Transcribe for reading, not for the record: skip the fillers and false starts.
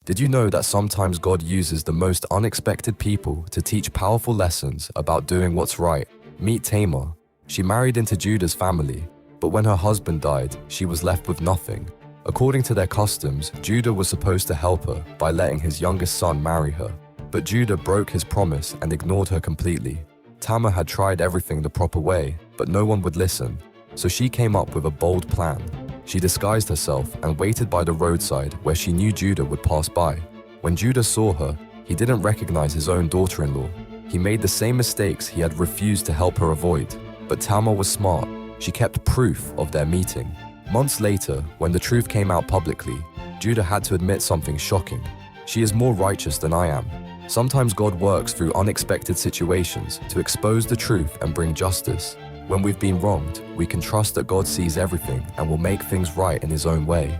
Did you know that sometimes God uses the most unexpected people to teach powerful lessons about doing what's right? Meet Tamar. She married into Judah's family, but when her husband died, she was left with nothing. According to their customs, Judah was supposed to help her by letting his youngest son marry her. But Judah broke his promise and ignored her completely. Tamar had tried everything the proper way, but no one would listen. So she came up with a bold plan. She disguised herself and waited by the roadside where she knew Judah would pass by. When Judah saw her, he didn't recognize his own daughter-in-law. He made the same mistakes he had refused to help her avoid. But Tamar was smart. She kept proof of their meeting. Months later, when the truth came out publicly, Judah had to admit something shocking. She is more righteous than I am. Sometimes God works through unexpected situations to expose the truth and bring justice. When we've been wronged, we can trust that God sees everything and will make things right in His own way.